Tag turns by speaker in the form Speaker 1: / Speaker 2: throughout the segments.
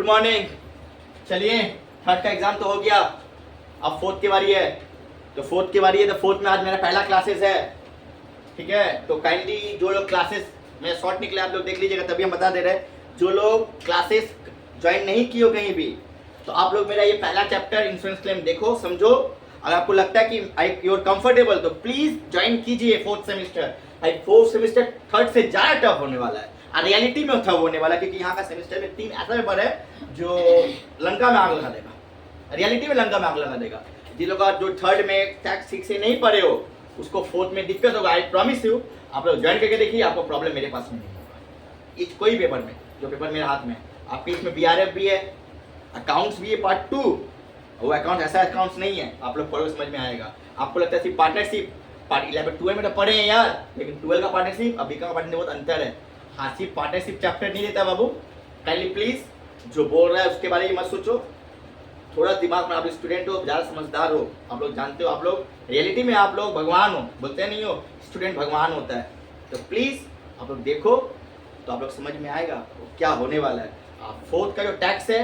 Speaker 1: Good morning. चलिए third का exam तो हो गया, अब फोर्थ की बारी है। तो फोर्थ में आज मेरा पहला क्लासेस है, ठीक है। तो काइंडली जो लोग क्लासेस में शॉर्ट निकले आप लोग देख लीजिएगा, तभी हम बता दे रहे हैं। जो लोग क्लासेस ज्वाइन नहीं किए हो कहीं भी, तो आप लोग मेरा ये पहला चैप्टर इंश्योरेंस क्लेम देखो, समझो। अगर आपको लगता है कि यू आर कंफर्टेबल तो प्लीज ज्वाइन कीजिए fourth semester. Fourth semester third से ज्यादा टफ होने वाला है और रियलिटी में टफ होने वाला है, क्योंकि यहाँ का सेमेस्टर में 3 ऐसा पेपर है जो लंका में आग लगा देगा, रियलिटी में लंका में आग लगा देगा। जिन लोग जो थर्ड में टैक्स ठीक से नहीं पढ़े हो उसको फोर्थ में दिक्कत होगा। आई प्रॉमिस यू, आप लोग ज्वाइन करके देखिए, आपको प्रॉब्लम मेरे पास में नहीं होगा। इस कोई पेपर में, जो पेपर मेरे हाथ में आपके, इसमें बीआरएफ भी है, अकाउंट्स भी है पार्ट 2। वो अकाउंट ऐसा अकाउंट्स नहीं है, आप लोग पढ़ो समझ में आएगा। आपको लगता है सिर्फ पार्टनरशिप, पार्ट 11 12 में तो पढ़े हैं यार, लेकिन 12 का पार्टनरशिप और बीकॉम का पार्टनरशिप बहुत अंतर है। हाँ, सिर्फ पार्टनरशिप चैप्टर नहीं देता बाबू। काइंडली प्लीज जो बोल रहा है उसके बारे में मत सोचो, थोड़ा दिमाग में, आप स्टूडेंट हो, ज़्यादा समझदार हो, आप लोग जानते हो, आप लोग रियलिटी में आप लोग भगवान हो, बोलते नहीं हो स्टूडेंट भगवान होता है। तो प्लीज़ आप लोग देखो तो आप लोग समझ में आएगा क्या होने वाला है। फोर्थ का जो टैक्स है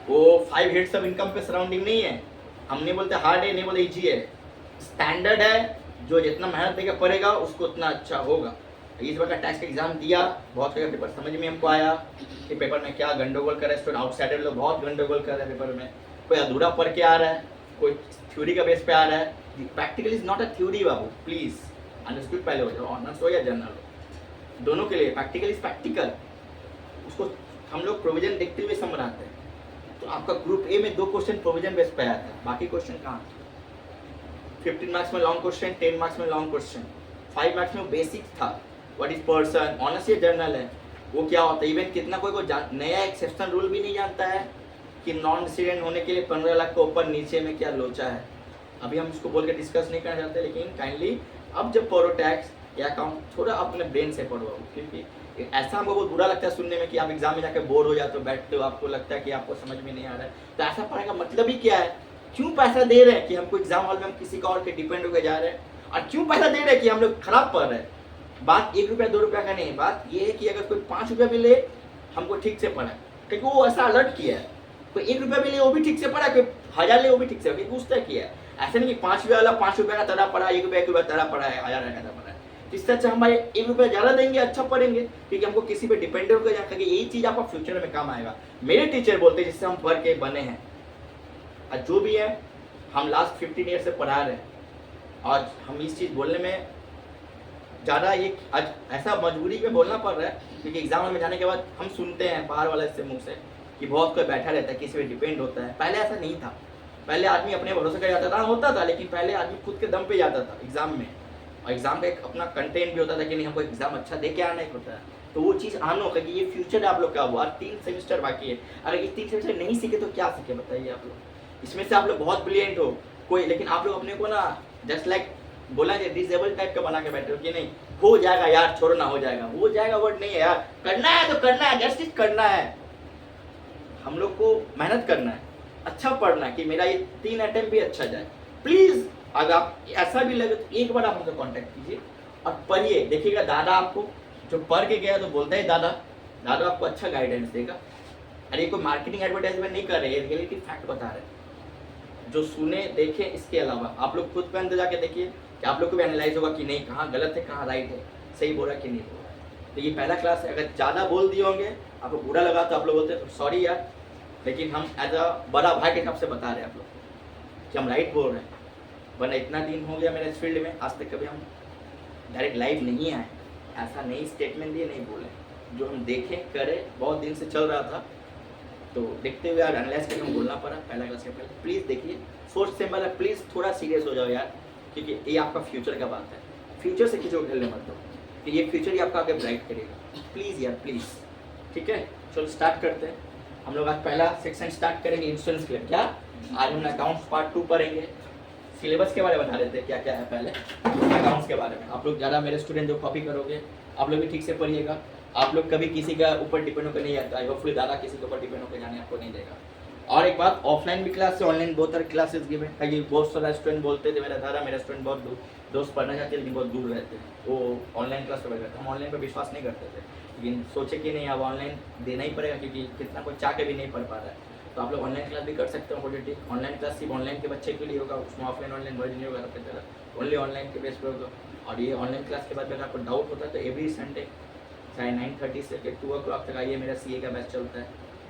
Speaker 1: वो 5 हेड्स ऑफ इनकम पे सराउंडिंग नहीं है। हम नहीं बोलते हार्ड है, नहीं बोलते ईजी है, स्टैंडर्ड है। जो जितना मेहनत देकर पढ़ेगा उसको उतना अच्छा होगा। इस बार का टैक्स का एग्जाम दिया, बहुत सारे पेपर समझ में हमको आया कि पेपर में क्या गंडोगोल कर रहे हैं स्टूडेंट, आउटसाइडर लोग बहुत गंडोगोल कर रहे हैं पेपर में। कोई अधूरा पढ़ के आ रहा है, कोई थ्योरी का बेस पे आ रहा है। Practical is not a theory Babu, please understood पहले हो जाओ, ऑनर्स हो या जनरल हो, दोनों के लिए प्रैक्टिकल इज प्रैक्टिकल। उसको हम लोग प्रोविजन देखते हुए समझाते हैं। तो आपका ग्रुप ए में 2 क्वेश्चन प्रोविजन बेस पे आया था, बाकी क्वेश्चन कहाँ? 15 मार्क्स में लॉन्ग क्वेश्चन, 10 मार्क्स में लॉन्ग क्वेश्चन, 5 मार्क्स में बेसिक था। व्हाट इज पर्सन, ऑनर्स या जर्नल है, वो क्या होता है। इवन कितना कोई नया एक्सेप्शन रूल भी नहीं जानता है कि नॉन रेसिडेंट होने के लिए 15 लाख के ऊपर नीचे में क्या लोचा है। अभी हम इसको बोल के डिस्कस नहीं करना चाहते, लेकिन काइंडली अब जब पढ़ो टैक्स या अकाउंट थोड़ा अपने ब्रेन से पढ़ो, क्योंकि ऐसा हमको बहुत बुरा लगता है सुनने में कि आप एग्जाम में जाकर बोर हो जाते हो, बैठते हो, आपको लगता है कि आपको समझ में नहीं आ रहा है। तो ऐसा पढ़ने का मतलब ही क्या है? क्यों पैसा दे रहे हैं कि हमको एग्जाम हॉल में हम किसी का और के डिपेंड होकर जा रहे हैं? और क्यों पैसा दे रहे हैं कि हम लोग खराब पढ़ रहे हैं? बात 1 रुपया 2 रुपया का नहीं है, बात ये है कि अगर कोई 5 रुपया भी ले हमको ठीक से पढ़ा, क्योंकि वो ऐसा अलर्ट किया है। कोई 1 रुपया भी ले वो भी ठीक से पढ़ा, कोई 1000 ले वो भी ठीक से पूछता किया है। ऐसा नहीं कि 5 रुपया वाला 5 रुपया का तरह पढ़ा, 1 रुपया तरह पढ़ा है, 1000 का पढ़ा है। इससे अच्छा हमारे 1 रुपया ज़्यादा देंगे, अच्छा पढ़ेंगे, क्योंकि हमको किसी पे डिपेंडेंट होकर जाकर यही चीज़ आपका फ्यूचर में काम आएगा। मेरे टीचर बोलते हैं जिससे हम पढ़ के बने हैं, और जो भी है हम लास्ट 15 ईयर से पढ़ा रहे हैं, और हम इस चीज़ बोलने में ज़्यादा ये आज ऐसा मजबूरी में बोलना पड़ रहा है, क्योंकि एग्जाम में जाने के बाद हम सुनते हैं बाहर वाले से मुँह से कि बहुत कोई बैठा रहता है, किसी पे डिपेंड होता है। पहले ऐसा नहीं था, पहले आदमी अपने भरोसे कर जाता था, होता था, लेकिन पहले आदमी खुद के दम पे जाता था एग्जाम में, और एग्जाम का एक अपना कंटेंट भी होता था कि नहीं हमको एग्जाम अच्छा दे के आना ही होता है। तो वो चीज़ आना होगा कि ये फ्यूचर आप लोग का हुआ। 3 सेमेस्टर बाकी है, अगर ये 3 सेमेस्टर नहीं सीखे तो क्या सीखे बताइए आप लोग? इसमें से आप लोग बहुत ब्रिलियंट हो कोई, लेकिन आप लोग अपने को ना जस्ट लाइक बोला जाए डिसेबल टाइप का बना के बैठे हो कि नहीं हो जाएगा यार, छोड़ो ना, हो जाएगा, हो जाएगा वर्ड नहीं है यार, करना है तो करना है, जस्ट करना है। हम लोग को मेहनत करना है, अच्छा पढ़ना है कि मेरा ये 3 अटेम्प्ट भी अच्छा जाए। प्लीज अगर आप ऐसा भी लगे तो एक बार आप मुझसे कांटेक्ट कीजिए और पढ़िए, देखिएगा दादा आपको जो पढ़ के गया तो बोलता है दादा आपको अच्छा गाइडेंस देगा। अरे कोई मार्केटिंग एडवर्टाइजमेंट नहीं कर रहे, रियलिटी फैक्ट बता रहे हैं। जो सुने देखें, इसके अलावा आप लोग खुद पे अंदर जाके देखिए कि आप लोग को भी एनालाइज होगा कि नहीं कहाँ गलत है कहाँ राइट है, सही बोला कि नहीं बोला। तो ये पहला क्लास है, अगर ज़्यादा बोल दिए होंगे आपको बुरा लगा तो आप लोग बोलते हैं सॉरी यार, लेकिन हम एज अ बड़ा भाई के हिसाब से बता रहे हैं आप लोग कि हम राइट बोल रहे हैं। वरना इतना दिन हो गया मेरे इस फील्ड में, आज तक कभी हम डायरेक्ट लाइव नहीं आए, ऐसा नहीं स्टेटमेंट दिए, नहीं बोले। जो हम देखें करें, बहुत दिन से चल रहा था, तो देखते हुए यार एनालाइज करके हम बोलना पड़ा पहला क्लास के पहले। प्लीज़ देखिए, फोर्थ सेम वाला प्लीज़ थोड़ा सीरियस हो जाओ यार, क्योंकि ये आपका फ्यूचर का बात है। फ्यूचर से किसी को खेलने मत दो, कि ये फ्यूचर ही आपका आगे ब्राइट करेगा। प्लीज़ यार प्लीज़, ठीक है। चलो स्टार्ट करते हैं। हम लोग आज पहला सेक्शन स्टार्ट करेंगे इंश्योरेंस क्लेम। क्या आज हम अकाउंट्स पार्ट 2 पढ़ेंगे। सिलेबस के बारे में बता देते हैं क्या क्या है पहले अकाउंट्स के बारे में। आप लोग ज़्यादा मेरे स्टूडेंट जो कॉपी करोगे आप लोग भी ठीक से पढ़िएगा। आप लोग कभी किसी का ऊपर डिपेंड होकर नहीं आता है, होपफुली दादा किसी के ऊपर डिपेंड होकर जाने आपको नहीं देगा। और एक बात, ऑफलाइन भी क्लास से ऑनलाइन बहुत सारे क्लासेस गिवे हैं। बहुत सारा स्टूडेंट बोलते थे मेरा दादा मेरा स्टूडेंट बहुत दोस्त पढ़ना चाहते लेकिन बहुत दूर रहते हैं, वो ऑनलाइन क्लास प्रोवाइड करते हैं। हम ऑनलाइन पर विश्वास नहीं करते थे, लेकिन सोचे कि नहीं अब ऑनलाइन देना ही पड़ेगा, क्योंकि कितना कोई चाह के भी नहीं पढ़ पा रहा है। तो आप लोग ऑनलाइन क्लास भी कर सकते हो ऑलरेडी। ऑनलाइन क्लास सिर्फ ऑनलाइन के बच्चे के लिए होगा, उसमें ऑफलाइन ऑनलाइन वर्जन नहीं होगा सबसे ज़्यादा, ओनली ऑनलाइन के बेस पर होगा। और ये ऑनलाइन क्लास के बाद अगर आपको डाउट होता है तो एवरी संडे चाहे 9:30 से 2 o'clock तक आइए, मेरा CA का बैच चलता है,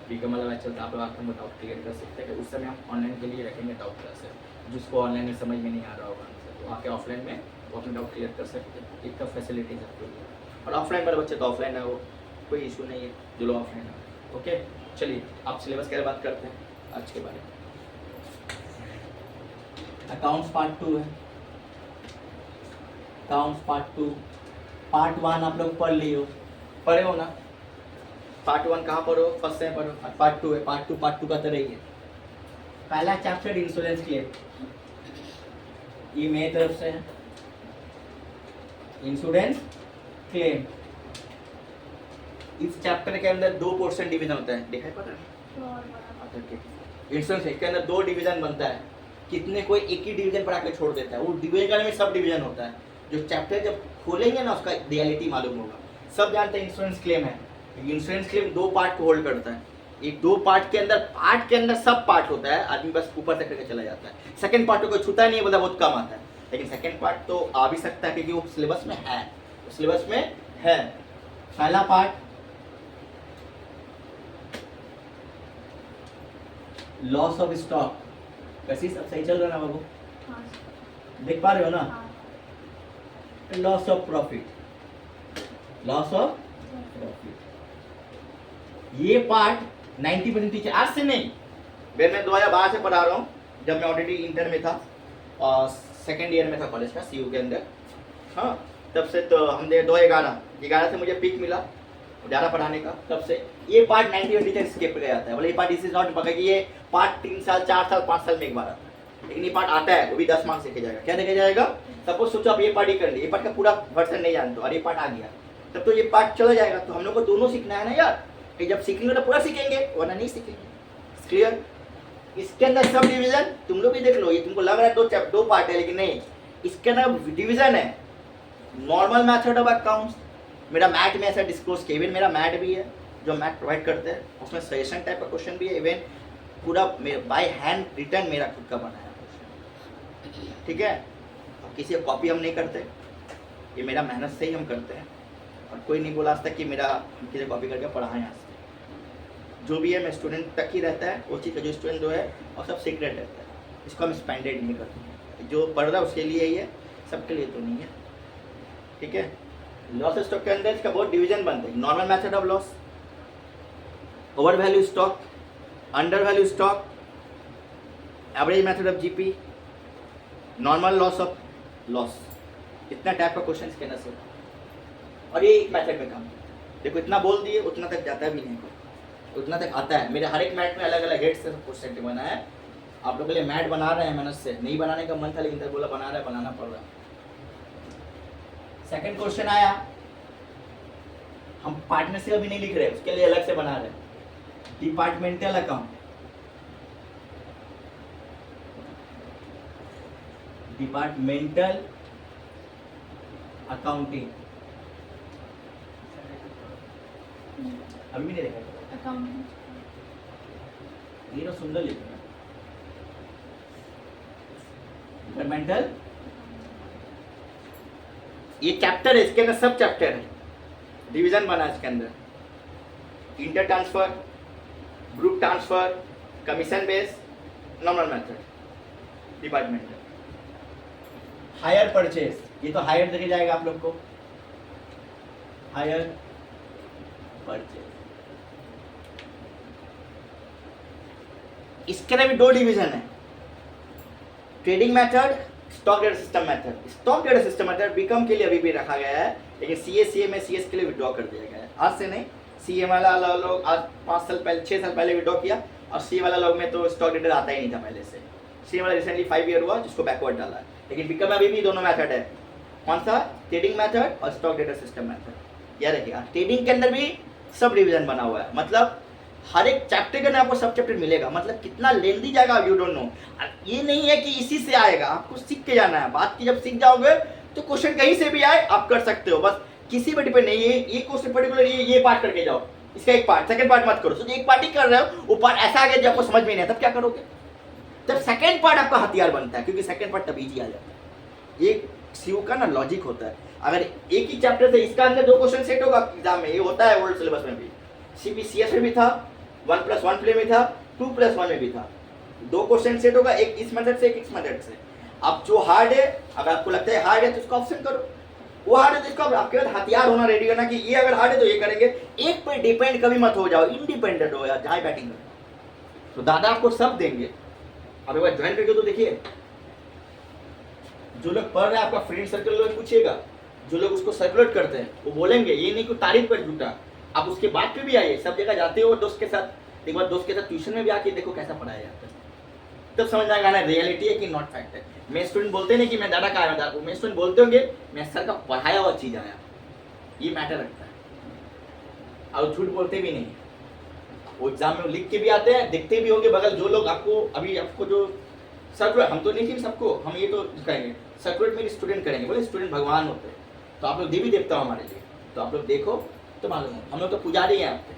Speaker 1: बीकॉम वाला बैच चलता है। आप लोग आकर हम डाउट क्लियर कर सकते हैं, कि उस समय हम ऑनलाइन के लिए रखेंगे डाउट क्लासेस। जिसको ऑनलाइन में समझ में नहीं आ रहा होगा तो आके ऑफलाइन में वो अपने डाउट क्लियर कर सकते हैं। इतना फैसिलिटीज आपको है। और ऑफलाइन वाले बच्चे तो ऑफलाइन है, वो कोई इशू नहीं है, जो लोग ऑफलाइन है। ओके, चलिए आप सिलेबस के बारे में बात करते हैं आज के बारे में। अकाउंट्स पार्ट 2 है, अकाउंट्स पार्ट 2। पार्ट 1 आप लोग पढ़ लियो, पढ़े हो ना? पार्ट 1 कहाँ पढ़ो? फर्स्ट से पढ़ो। पार्ट 2 है, पार्ट 2 का तरह ही है। पहला चैप्टर इंश्योरेंस क्लेम, ये मेरी तरफ से है, इंश्योरेंस क्लेम। इस चैप्टर के अंदर 2 पोर्शन डिवीजन होता है, दिखाई पड़ रहा है? इंश्योरेंस के अंदर 2 डिवीजन बनता है। कितने कोई एक ही डिवीजन पढ़ा के छोड़ देता है, वो डिवीजन में सब डिवीजन होता है। जो चैप्टर जब खोलेंगे ना उसका रियलिटी मालूम होगा। सब जानते हैं इंश्योरेंस क्लेम है, इंश्योरेंस क्लेम 2 पार्ट को होल्ड करता है। एक 2 पार्ट के अंदर सब पार्ट होता है, आदमी बस ऊपर तक करके चला जाता है। सेकंड पार्ट को कोई छूता नहीं है, बोला बहुत कम आता है, लेकिन सेकंड पार्ट तो आ भी सकता है क्योंकि वो सिलेबस में है, सिलेबस में है। पहला पार्ट लॉस ऑफ स्टॉक। कैसी सब सही चल रहा है ना बाबू? देख पा रहे हो ना? Loss of profit, loss of profit, ये पार्ट 90% टीचर आज से नहीं, मैं 2012 से पढ़ा रहा हूँ, जब मैं ऑलरेडी इंटर में था और सेकेंड ईयर में था कॉलेज का, CU के अंदर। हाँ, तब से तो हमने 2011 से मुझे पिक मिला ज़्यादा पढ़ाने का, तब से ये पार्ट 90% टीचर स्किप गया जाता है। बोले ये पार्ट दिस इज नॉट पका कि ये पार्ट 3 साल 4 साल 5 साल में एक बार आता है, लेकिन ये पार्ट आता है, वो भी 10 मार्क्स देखे जाएगा। क्या देखे जाएगा? सपोज सोचो आप ये पार्ट ही कर लिए, ये पार्ट का पूरा वर्सन नहीं जानते और ये पार्ट आ गया, तब तो ये पार्ट चला जाएगा। तो हम लोग को दोनों सीखना है ना यार, कि जब सीखेंगे तो पूरा सीखेंगे, वरना नहीं सीखेंगे। क्लियर? इसके अंदर सब डिवीजन तुम लोग भी देख लो, ये तुमको लग रहा है 2 पार्ट है, लेकिन नहीं, इसके अंदर डिवीजन है। नॉर्मल मेथड ऑफ अकाउंट्स, मेरा मैथ में ऐसा डिस्क्लोज किया, इवन मेरा मैथ भी है जो मैथ प्रोवाइड करते हैं, उसमें सजेशन टाइप का क्वेश्चन भी है, इवन पूरा बाय हैंड रिटर्न मेरा खुद का बनाया क्वेश्चन। ठीक है, किसी कॉपी हम नहीं करते, ये मेरा मेहनत से ही हम करते हैं, और कोई नहीं बोला आज तक कि मेरा किसी कॉपी करके पढ़ाएं। आज से जो भी है मैं स्टूडेंट तक ही रहता है, वो चीज़ का जो स्टूडेंट जो है और सब सीक्रेट रहता है, इसको हम स्पेंडेड नहीं करते। जो पढ़ रहा है उसके लिए ही है, सबके लिए तो नहीं है। ठीक है, लॉस स्टॉक के अंदर इसका बहुत डिवीजन बनते हैं। Normal method of loss, over value stock, under value stock, average method of GP, normal loss of loss. इतना टाइप का क्वेश्चन इसके अंदर से, और ये एक मेथड में काम। देखो इतना बोल दिए, उतना तक जाता भी नहीं, उतना तक आता है। मेरे हर एक मैट में अलग अलग हेड से क्वेश्चन बना है। आप लोग के लिए मैट बना रहे हैं मेहनत से, नहीं बनाने का मन था लेकिन तब बोला बना रहा है, बनाना पड़ रहा है। सेकंड क्वेश्चन आया, हम पार्टनरशिप अभी नहीं लिख रहे, उसके लिए अलग से बना रहे हैं। डिपार्टमेंटल अकाउंट, डिपार्टमेंटल अकाउंटिंग, अभी भी नहीं देखा अकाउंटिंग, ये तो सुंदर लिखा है। डिपार्टमेंटल, ये चैप्टर है, इसके अंदर सब चैप्टर है, डिवीजन बना इसके अंदर। Inter transfer, group transfer, commission base, normal method, departmental. Hire purchase, ये तो हायर देखे जाएगा आप लोग को, हायर परचेज। इसके अंदर भी 2 डिवीजन है, trading method, stock data system method. Stock data system method BCom के लिए अभी भी रखा गया है, लेकिन CA में CS के लिए विड्रॉ कर दिया गया है। आज से नहीं, CA वाला लोग आज 5 साल पहले 6 साल पहले विड्रॉ किया, और CA वाला लोग में तो स्टॉक डेटा आता ही नहीं था पहले से। CA वाला रिसेंटली 5 ईयर हुआ जिसको बैकवर्ड डाला है, लेकिन बीकॉम में अभी भी दोनों मेथड है। कौन सा? ट्रेडिंग मेथड और स्टॉक डेटा सिस्टम मेथड। याद रखिएगा, ट्रेडिंग के अंदर भी सब डिवीजन बना हुआ है, मतलब हर एक चैप्टर के अंदर आपको सब चैप्टर मिलेगा, मतलब कितना लेंदी जाएगा यू डोंट नो। ये नहीं है कि इसी से आएगा, आपको सीख के जाना है। बात की जब सीख जाओगे तो क्वेश्चन कहीं से भी आए आप कर सकते हो, बस किसी पर डिपेंड नहीं है। ये क्वेश्चन पर्टिकुलर ये पार्ट करके जाओ, इसका एक पार्ट, सेकंड पार्ट मत करो। एक पार्ट ही कर रहे हो, वो पार्ट ऐसा आ गया जब आपको समझ में नहीं आया तब क्या करोगे? तब सेकंड पार्ट आपका हथियार बनता है, क्योंकि सेकंड पार्ट तब इजी आ जाता है। ये सीयू का ना लॉजिक होता है। अगर एक ही चैप्टर से इसका अंदर 2 क्वेश्चन सेट होगा एग्जाम में, ये होता है ओल्ड सिलेबस में भी, सीबीसीएस में भी था, 1+1 प्ले में था, 2+1 में भी था। 2 क्वेश्चन सेट होगा, एक इस मेथड से, एक इस मेथड से। अब जो हार्ड है, अगर आपको लगता है हार्ड है तो उसका ऑप्शन करो, वो हार्ड है तो इसका आपके पास हथियार होना रेडी करना कि ये अगर हार्ड है तो ये करेंगे। एक पे डिपेंड कभी मत हो जाओ, इंडिपेंडेंट हो यार, जहाँ बैटिंग करो तो दादा आपको सब देंगे। अब एक बार ज्वाइन करके तो देखिए, जो लोग पढ़ रहे हैं आपका फ्रेंड सर्कल लोग पूछिएगा, जो लोग उसको सर्कुलेट करते हैं वो बोलेंगे, ये नहीं कि तारीफ पर झूठा। आप उसके बाद पे भी आइए, सब जगह जाते हो दोस्त के साथ, एक बार दोस्त के साथ ट्यूशन में भी आके देखो कैसा पढ़ाया जाता है, तब समझ आएगा ना रियलिटी है कि नॉट फैक्ट है। मैं स्टूडेंट बोलते नहीं कि मैं दादा का आया, मैं स्टूडेंट बोलते होंगे मैं सर का पढ़ाया हुआ चीज आया, ये मैटर रखता है। और झूठ बोलते भी नहीं, वो एग्जाम में लिख के भी आते हैं, देखते भी होंगे बगल जो लोग आपको अभी आपको जो सर्कुलेट, हम तो नहीं थी सबको, हम ये तो कहेंगे सर्कुलेट मेरे स्टूडेंट करेंगे, बोले स्टूडेंट भगवान होते हैं, तो आप लोग देवी देवता हो हमारे लिए, तो आप लोग देखो तो मालूम हो, हम लोग तो पुजारी हैं आपके,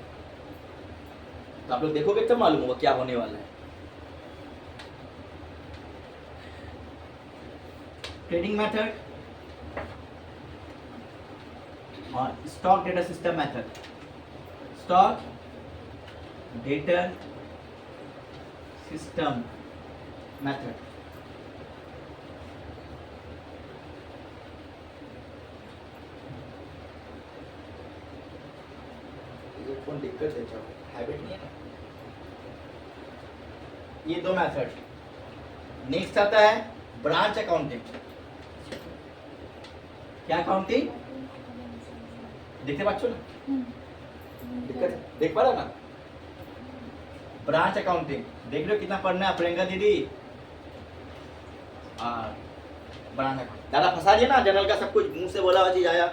Speaker 1: तो आप लोग देखोगे तब मालूम होगा क्या होने वाला है। ट्रेडिंग मेथड और stock data system method. Stock data system method, ये फोन दिक्कत है, जाओ हैबिट नहीं है ना। ये 2 मेथड। नेक्स्ट आता है ब्रांच अकाउंटिंग। क्या अकाउंटिंग देखते बच्चों ना, दिक्कत है, देख पा रहा ना? ब्रांच अकाउंटिंग देख रहे हो कितना पढ़ना है प्रियंका दीदी? ब्रांच अकाउंट दादा फंसा दिया ना, जनरल का सब कुछ मुंह से बोला हुआ चीज आया,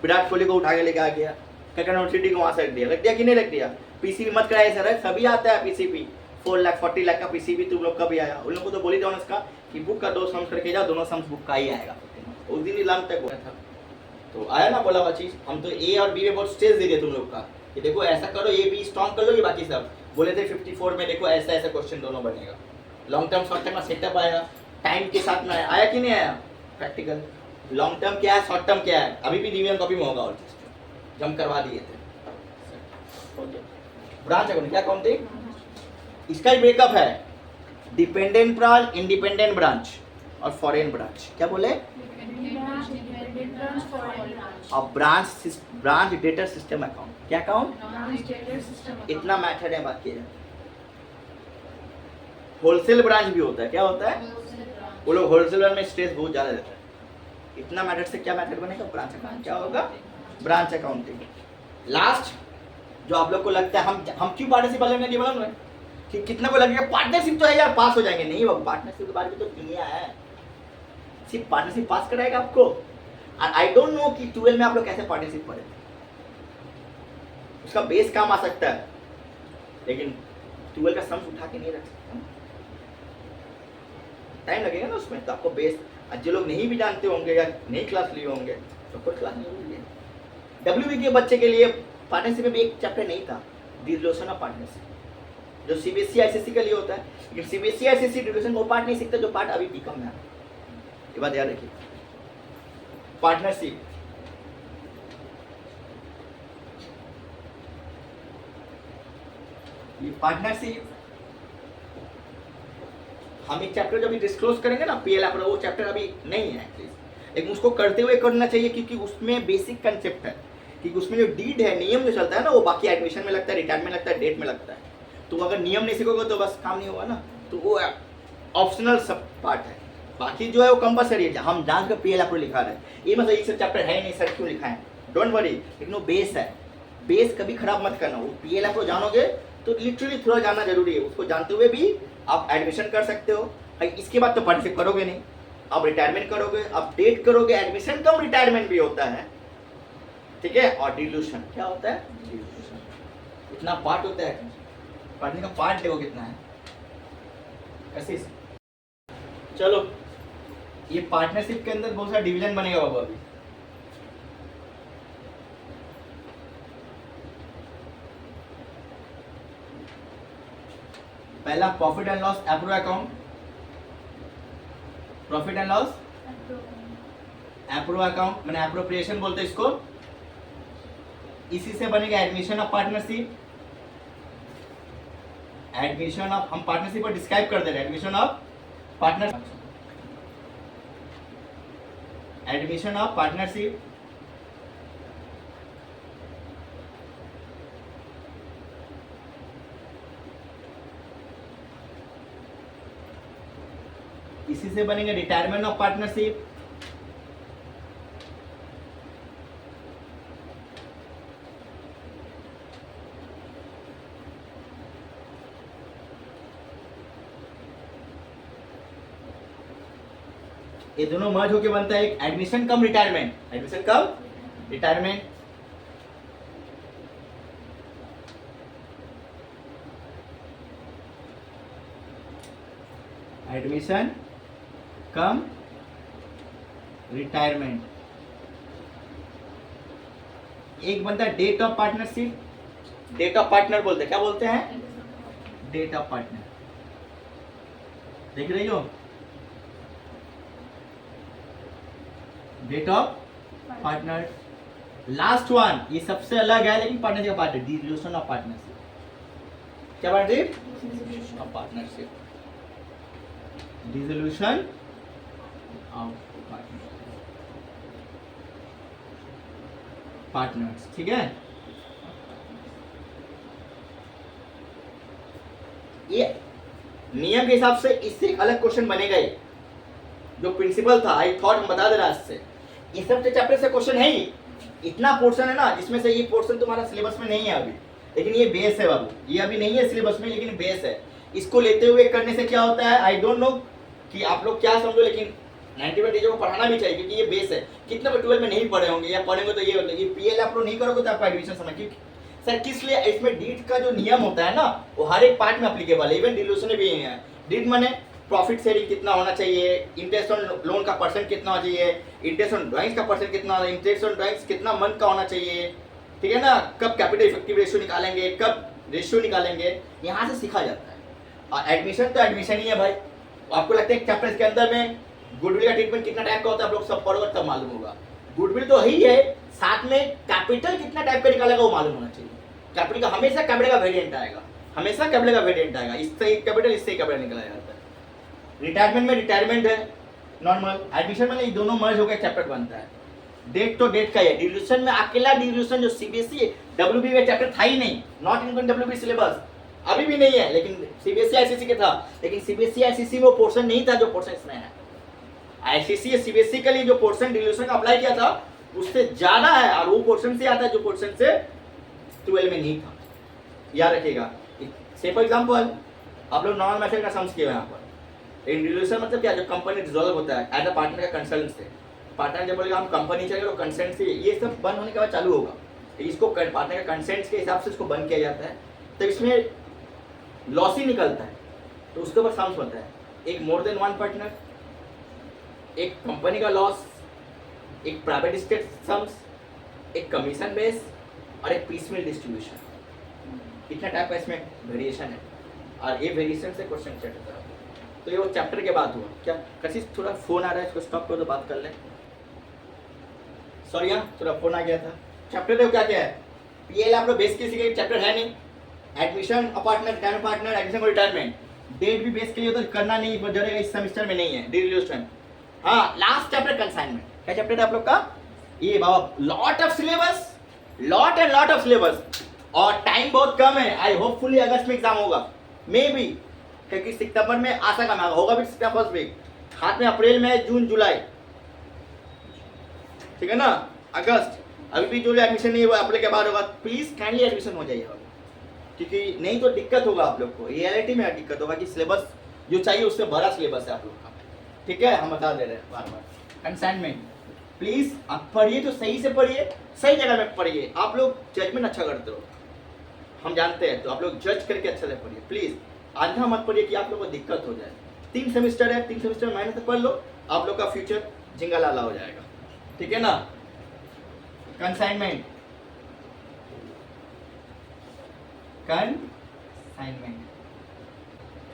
Speaker 1: विराट कोहली को उठा के लेके आ गया, क्या यूनिवर्सिटी को वहां से रख दिया कि नहीं रख दिया? पीसीबी मत कराया सर, सभी आता है पीसीबी, 4 लाख 40 लाख का पीसीबी तुम लोग का भी आया। उन लोगों को तो बोली था उसका कि बुक का 2 सम्स करके जाओ, दोनों सम्स बुक का ही आएगा, उस दिन ही लाम तक हुआ था, तो आया ना बोला हुआ चीज। हम तो ए और बी में बहुत स्टेज दे दिए तुम लोग का कि देखो ऐसा करो, ए बी स्ट्रॉन्ग कर लो, ये बाकी सब बोले थे 54 में देखो ऐसा ऐसा क्वेश्चन दोनों बनेगा, लॉन्ग टर्म शॉर्ट टर्म का सेटअप आया, टाइम के साथ में आया कि नहीं आया प्रैक्टिकल, लॉन्ग टर्म क्या है शॉर्ट टर्म क्या है, अभी भी रिवीजन कॉपी में होगा और चीज जम करवा दिए थे। ब्रांच अकाउंटिंग क्या अकाउंटिंग, इसका ब्रेकअप है डिपेंडेंट ब्रांच, इंडिपेंडेंट ब्रांच और फॉरेन ब्रांच। क्या बोले? और ब्रांच डेटा सिस्टम अकाउंट। क्या अकाउंट? इतना मैथड है, बाकी है। होलसेल ब्रांच भी होता है, क्या होता है? वो लोग होलसेलर में स्ट्रेस बहुत ज्यादा देता है। इतना मैथड से क्या मैथड बनेगा? Branch account. क्या होगा? Branch accounting. लास्ट जो आप लोग को लगता है हम क्यों पार्टनरशिप वाले में बोला कि कितना को लगेगा पार्टनरशिप तो है यार पास हो जाएंगे, नहीं बाबू, पार्टनरशिप के बारे में तो किया है, सिर्फ पार्टनरशिप पास कराएगा आपको। और आई डोंट नो कि 12 में आप लोग कैसे पार्टनरशिप पढ़े, उसका बेस काम आ सकता है, लेकिन 12 का सम्स उठा के नहीं रख सकता, टाइम लगेगा ना उसमें, तो आपको बेस, जो लोग नहीं भी जानते होंगे या नई क्लास लिए होंगे तो कोई क्लास नहीं होगी। डब्ल्यूबी के बच्चे के लिए पार्टनरशिप में भी एक चैप्टर नहीं था, डिसोल्यूशन ऑफ पार्टनरशिप, जो सीबीएसई आईसीएसई के लिए होता है, लेकिन सीबीएसई आईसीएसई डिसोल्यूशन वो पार्ट नहीं सीखता जो पार्ट अभी बीकॉम में है। ये बात याद रखिए। पार्टनरशिप हम एक चैप्टर जब डिस्क्लोज करेंगे ना पीएल पर, वो चैप्टर अभी नहीं है लेकिन उसको करते हुए करना चाहिए, क्योंकि उसमें बेसिक कंसेप्ट है कि उसमें जो डीड है, नियम जो चलता है ना, वो बाकी एडमिशन में लगता है, रिटायरमेंट में लगता है, डेट में लगता है। तो अगर नियम नहीं सीखोगे तो बस काम नहीं होगा ना, तो वो ऑप्शनल सब पार्ट है, बाकी जो है वो कंपलसरी है। हम जान कर पीएल पर लिखा रहे हैं, ये मतलब एक चैप्टर है नहीं सर क्यों लिखा है, डोंट वरी, लेकिन वो बेस है, बेस कभी खराब मत करना। वो पीएल को जानोगे तो लिटरली थोड़ा जानना जरूरी है, उसको जानते हुए भी आप एडमिशन कर सकते हो। इसके बाद तो पार्टनरशिप करोगे नहीं, आप रिटायरमेंट करोगे, आप डेट करोगे, एडमिशन कम रिटायरमेंट भी होता है, ठीक है। और डिल्यूशन क्या होता है? डिल्यूशन, इतना पार्ट होता है। पार्टनर का पार्ट देखो कितना है, कैसे। चलो ये पार्टनरशिप के अंदर बहुत सारा डिवीजन बनेगा बाबू अभी। पहला profit and loss approve account, profit and loss approve account मैंने अप्रोप्रिएशन बोलते हैं इसको। इसी से बनेगा admission of partnership, admission of, हम पार्टनरशिप को डिस्क्राइब कर दे रहे हैं, admission of partner, admission of partnership, इसी से बनेगा रिटायरमेंट ऑफ पार्टनरशिप, ये दोनों मर्ज होके बनता है एक admission cum retirement, admission cum retirement. Admission cum retirement. एक बनता है death of partnership, death of partner बोलते हैं, क्या बोलते हैं, डेट ऑफ पार्टनर, देख रही हो, death of partner. Last one ये सबसे अलग है लेकिन पार्टनरशिप का पार्ट है, डिसोल्यूशन ऑफ पार्टनरशिप, क्या partnership of partnership, dissolution of partners, ठीक है। ये नियम के हिसाब से इससे एक अलग क्वेश्चन बनेगा, ये जो प्रिंसिपल था आई थॉट हम बता दे रहा इससे, ये सब चैप्टर से क्वेश्चन है ही, इतना पोर्शन है ना जिसमें से ये पोर्शन तुम्हारा सिलेबस में नहीं है अभी, लेकिन ये बेस है बाबू, ये अभी नहीं है सिलेबस में लेकिन बेस है। इसको लेते हुए करने से क्या होता है, आई डोंट नो कि आप लोग क्या समझो, लेकिन 90% टीचर को पढ़ाना भी चाहिए क्योंकि ये बेस है। कितने 12 में नहीं पढ़े होंगे या पढ़ेंगे तो ये पीएल आप लोग नहीं करोगे तो आपका एडमिशन समय, क्योंकि सर किस लिए, इसमें डीट का जो नियम होता है ना वो हर एक पार्ट में एप्लीकेबल है, इवन डिल्यूशन भी है। डीट माने प्रॉफिट शेयरिंग कितना होना चाहिए, इंटरेस्ट ऑन लोन का परसेंट कितना होना चाहिए, इंटरेस्ट ऑन ड्राइंग्स का परसेंट कितना होना, इंटरेस्ट ऑन ड्राइंग्स कितना मंथ का होना चाहिए, ठीक है ना, कब कैपिटल इफेक्टिव रेशियो निकालेंगे, कब रेशियो निकालेंगे, यहाँ से सीखा जाता है। और एडमिशन तो एडमिशन ही है भाई। आपको लगता है चैप्टर के अंदर में गुडविल का ट्रीटमेंट कितना टाइप का होता है, आप लोग सब पढ़ोगे तब मालूम होगा। गुडविल तो ही है, साथ में कैपिटल कितना टाइप का निकालेगा वो मालूम होना चाहिए। कैपिटल का हमेशा कैपिटल का वेरिएंट आएगा, हमेशा कैपिटल का वेरिएंट आएगा, इससे कैपिटल इससे कैपिटल निकला जाता है। रिटायरमेंट में रिटायरमेंट है नॉर्मल, एडमिशन में ये दोनों मर्ज होकर चैप्टर बनता है। डेट तो डेट का है, डिल्यूशन में अकेला डिल्यूशन जो सीबीएसई डब्ल्यूबी में चैप्टर था ही नहीं, नॉट इन डब्ल्यूबी सिलेबस, अभी भी नहीं है, लेकिन सीबीएसई आईसीसी के था, लेकिन सीबीएसई आईसीसी में वो पोर्शन नहीं था जो पोर्शन इसमें है। आईसीसी सीबीएसई के लिए जो पोर्शन डिल्यूशन का अप्लाई किया था उससे ज्यादा है, और वो पोर्शन से आता है जो पोर्शन से 12 में नहीं था, याद रखिएगा। से फॉर एग्जांपल आप लोग नॉर्मल मेथड का सम्स किए यहाँ पर, इन डिल्यूशन मतलब क्या, जो कंपनी डिसॉल्व होता है एज अ पार्टनर का कंसर्न से, पार्टनर जब बोलेगा हम कंपनी चलेगा तो कंसेंट से ये सब बंद होने के बाद चालू होगा, इसको पार्टनर का कंसेंट के हिसाब से इसको बंद किया जाता है, तो इसमें लॉस ही निकलता है। तो उसके ऊपर सम्स होता है, एक मोर देन वन पार्टनर, एक कंपनी का लॉस, एक प्राइवेट स्टेट सम्स, एक कमीशन बेस और एक पीसमेल डिस्ट्रीब्यूशन। इतना टाइप का इसमें वेरिएशन है, और ये वेरिएशन से क्वेश्चन सेट होता है। तो ये वो चैप्टर के बाद हुआ क्या, कशिश थोड़ा फोन आ रहा है, इसको स्टॉप करो तो बात कर लें। सॉरी यहाँ थोड़ा फोन आ गया था। चैप्टर देखो क्या क्या है, पीएल आप लोग बेस के सीखे, चैप्टर है नहीं, admission partner, retirement partner, admission और रिटायरमेंट, डेट भी बेस के लिए तो करना नहीं जरूरी, इस सेमेस्टर में नहीं है डिल्यूशन। हाँ लास्ट चैप्टर कंसाइनमेंट, क्या चैप्टर है आप लोग का, ये बाबा lot of syllabus, lot and lot of syllabus, और टाइम बहुत कम है। आई होपफुली अगस्त में एग्जाम होगा, मे बी, क्योंकि सितंबर में आशा का होगा भी सितंबर फर्स्ट वीक, हाथ में अप्रैल में, जून जुलाई, ठीक है ना, अगस्त, अभी भी जो एडमिशन नहीं हुआ अप्रैल के बाद होगा, प्लीज काइंडली एडमिशन हो जाइए, क्योंकि नहीं तो दिक्कत होगा आप लोग को, रियलिटी में दिक्कत होगा कि सिलेबस जो चाहिए उससे बड़ा सिलेबस है आप लोग का, ठीक है, हम बता दे रहे हैं बार बार। कंसाइनमेंट प्लीज आप पढ़िए तो सही से पढ़िए, सही जगह में पढ़िए, आप लोग जजमेंट अच्छा करते हो, हम जानते हैं, तो आप लोग जज करके अच्छे से पढ़िए प्लीज। आंधा मत पढ़िए कि आप लोग को दिक्कत हो जाए। 3 सेमेस्टर है, 3 सेमेस्टर मेहनत से पढ़ लो, आप लोग का फ्यूचर झिंगा लाला हो जाएगा, ठीक है ना। कंसाइनमेंट,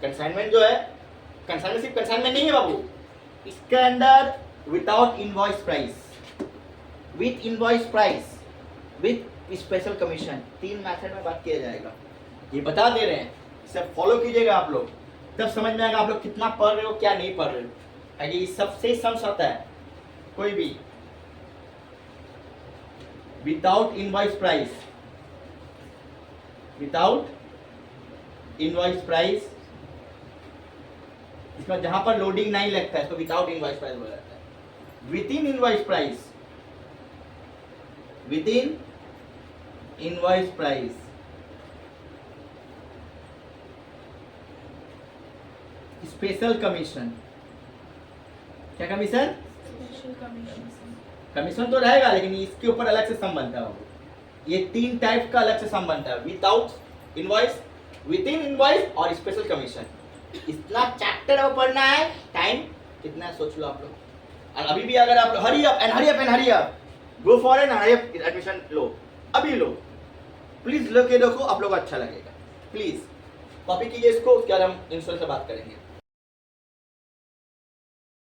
Speaker 1: कंसाइनमेंट जो है, कंसाइनमेंट सिर्फ कंसाइनमेंट नहीं है बाबू, इसके अंदर without invoice price, with invoice price, with special commission, 3 method में बात किया जाएगा। ये बता दे रहे हैं, सब फॉलो कीजिएगा आप लोग, तब समझ में आएगा आप लोग कितना पढ़ रहे हो क्या नहीं पढ़ रहे हो। ताकि सबसे सम्स आता है कोई भी without invoice price, without invoice price, इसमें जहां पर लोडिंग नहीं लगता है इसको विदाउट इनवॉइस प्राइस बोला जाता है। With in invoice price, with in invoice price, special commission, क्या कमीशन? कमीशन तो रहेगा लेकिन इसके ऊपर अलग से सम बनता है। ये 3 टाइप का अलग से सम बनता है, without invoice, with in invoice और स्पेशल कमीशन। इतना चैप्टर अब पढ़ना है, टाइम कितना है सोच लो आप लोग। और अभी भी अगर आप hurry up and hurry up and hurry up, go for an hurry up admission लो, अभी लो प्लीज, लो के देखो, आप लोग अच्छा लगेगा। प्लीज कॉपी कीजिए इसको, उसके बाद हम इंस्टॉल से बात करेंगे।